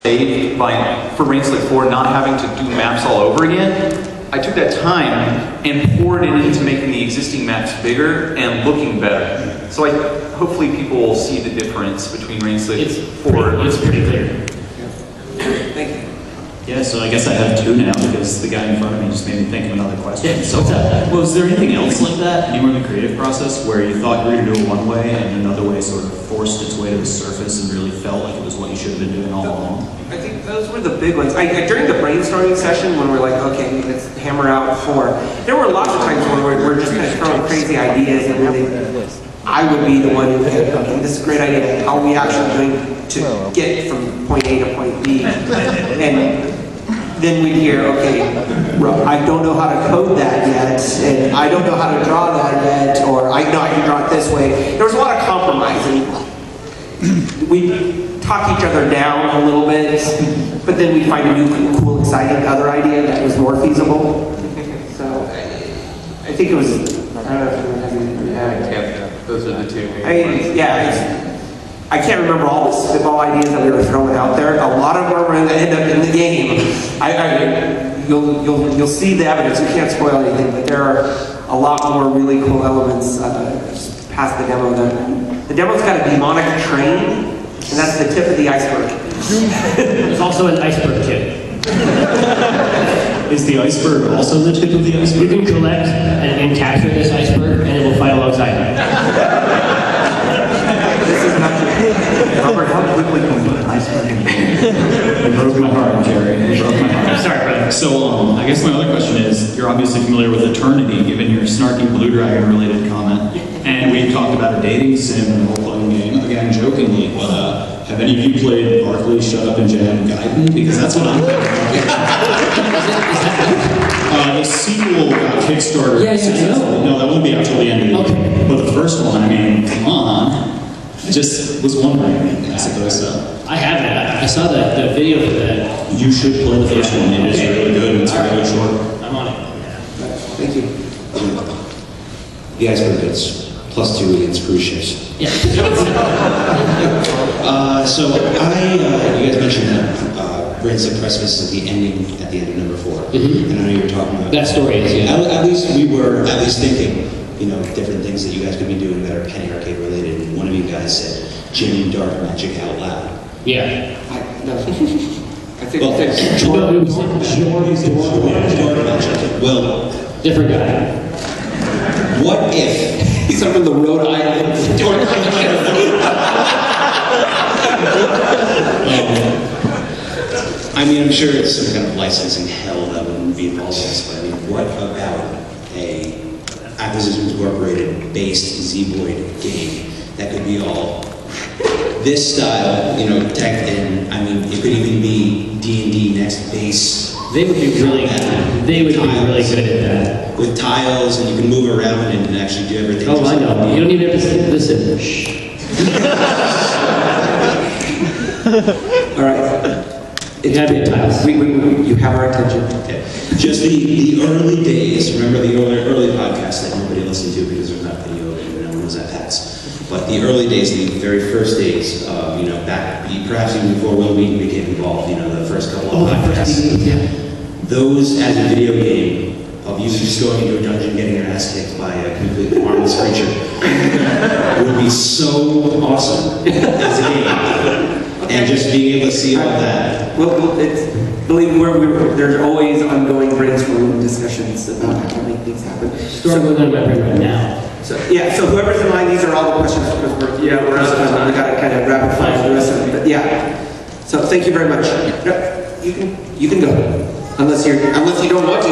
saved for Rain-Slick 4 not having to do maps all over again. I took that time and poured it into making the existing maps bigger and looking better. So hopefully people will see the difference between Rain-Slick 4. It's pretty clear. Thank you. Yeah, so I guess I have two now because the guy in front of me just made me think of another question. Yeah, So, was there anything else like that anywhere in the creative process where you thought you were going to do it one way and another way sort of forced its way to the surface and really felt like it was what you should have been doing all along? I think those were the big ones. During the brainstorming session, when we're like, okay, let's hammer out 4, there were lots of times when we're just kind of throwing crazy ideas, and really, I would be the one who said, okay, this is a great idea. How are we actually going to get from point A to point B? And then we'd hear, okay, I don't know how to code that yet, and I don't know how to draw that yet, or I know I can draw it this way. There was a lot of compromise, and we talk each other down a little bit, but then we find a new, cool, exciting other idea that was more feasible. So I think it was, I don't know if anyone has anything to add. Yeah, those are the two. I can't remember all the spitball ideas that we were throwing out there. A lot of them are going to end up in the game. You'll see the evidence. We can't spoil anything, but there are a lot more really cool elements just past the demo. The demo's got a demonic train. And that's the tip of the iceberg. There's also an iceberg kit. Is the iceberg also the tip of the You iceberg? can collect and capture this iceberg, and it will fight alongside you. This is not Robert, how quickly can we iceberg? You broke my heart, Jerry. You broke my heart. Sorry, brother. So, I guess my other question is, you're obviously familiar with Eternity, given your snarky Blue Dragon related comment. And we talked about a dating sim and a role-playing game, again, jokingly. Have any of you played Barkley, Shut Up and Jam Gaiden? Because that's what I'm thinking. The sequel got Kickstarter. Yeah, I know. No, that won't be out till the end of the year. Okay. But the first one, I mean, come on. I just was wondering, I suppose so. I have that. I saw the video for that. You should play the first one. It is really good. It's really short. I'm on it. Thank you. The iceberg gets +2 against cruise ships. Yeah. So you guys mentioned that Rain-Slick Precipice is the ending at the end of number 4. Mm-hmm. And I know you were talking about That story is, yeah. At least we were thinking, different things that you guys could be doing that are Penny Arcade related. And one of you guys said, Jim Dark Magic out loud. Yeah. No. I think Well, that's Dark Magic. Well, Different guy. what if he's up in the Rhode Island. I mean, I'm sure it's some kind of licensing hell that wouldn't be involved in this, but I mean, what about a Acquisitions Incorporated based Zeboyd game that could be all this style, decked in? I mean, it could even be D&D next base. They would be really good. They would be really good at that. With tiles, and you can move around and actually do everything. Oh, I know. You don't even have to listen. Shh. All right. It had to be tiles. You have our attention. Okay. Just the early days, remember the early podcast that nobody listened to because there's not video and no one was at PAX. But the early days, the very first days, back, perhaps even before Will Wheaton became involved, the first couple of podcasts. Those as a video game, of you just going into a dungeon getting your ass kicked by a completely harmless creature, would be so awesome as a game. And just being able to see all that. Well, believe me, there's always ongoing brainstorming discussions about how to make things happen. Story going on in my brain right now. So whoever's in line, these are all the questions because we're out of time. We got to kind of rapid fire the rest of it. But yeah. So thank you very much. You can go. Unless you don't want to.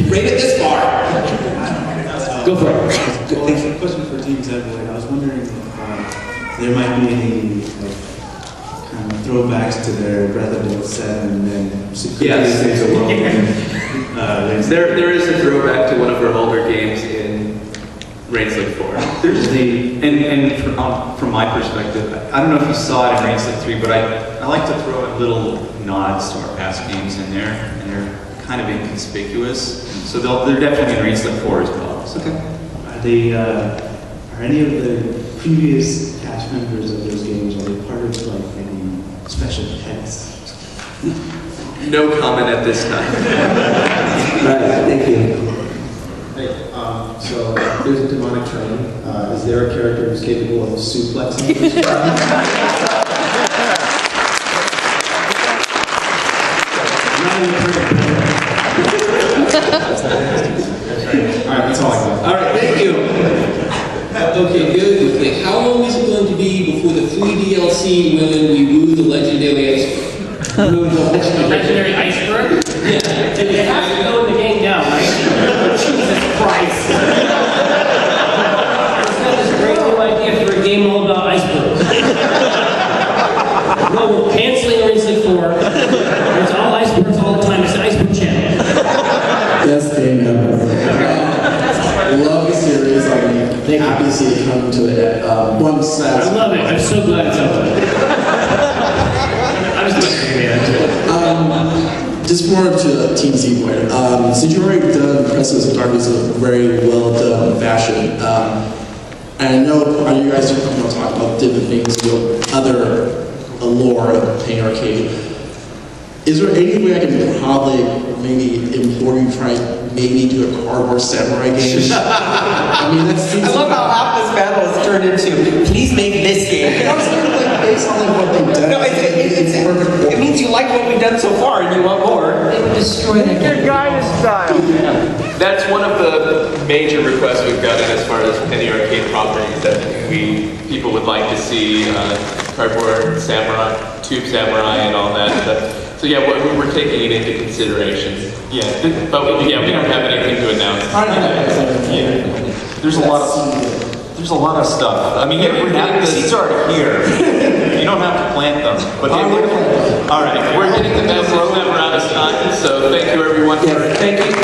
Rate it this far. Go for it. Well, thank you. Question for Team Zeboyd. I was wondering if there might be any kind of throwbacks to their Breath of the Wild 7 and secretly save the world. There is a throwback to one of our older games in Rain-Slick 4. There's from my perspective, I don't know if you saw it in Rain-Slick 3, but I like to throw in little nods to our past games in there, and they're kind of inconspicuous. So they're definitely in Rain-Slick 4 as well. So. Okay. Are any of the previous cast members of those games, are they part of like any special pets? No comment at this time. Right, thank you. Hey, so there's a demonic train. Is there a character who's capable of suplexing this train? Alright, that's all I got. All right, thank you. Okay, very quickly. How long is it going to be before the free DLC when we woo the legendary iceberg? The legendary iceberg? Yeah. It has to go in the game now, right? Jesus Christ. It's got this great new idea for a game all about icebergs. No, we're canceling Rain-Slick 4. It's all icebergs all the time. It's an iceberg channel. Best game ever. Love the series. I'm happy to see it come to it. One I says. love it. I'm so glad it's out there. I was listening to Just more to Team Zeboyd. Since you've already done Precipice of Darkness in a very well done fashion, and I know you guys are talk about different things, other lore of Pain Arcade. Is there any way I can probably maybe implore you to try maybe do a cardboard samurai game? I mean, that seems. I love how half this battle has turned into, please make this game. I was thinking, like, based on like, what they've done. No, it means you like what we've done so far and you want more. They would destroy the game. That's one of the major requests we've gotten as far as Penny Arcade properties that people would like to see, cardboard samurai, tube samurai, and all that stuff. So yeah, we're taking it into consideration. Yeah, but we don't have anything to announce. Yeah, there's a lot of stuff. I mean, the seeds are here. You don't have to plant them. But all right, we're getting the message that we're out of time. So thank you everyone for. Thank you.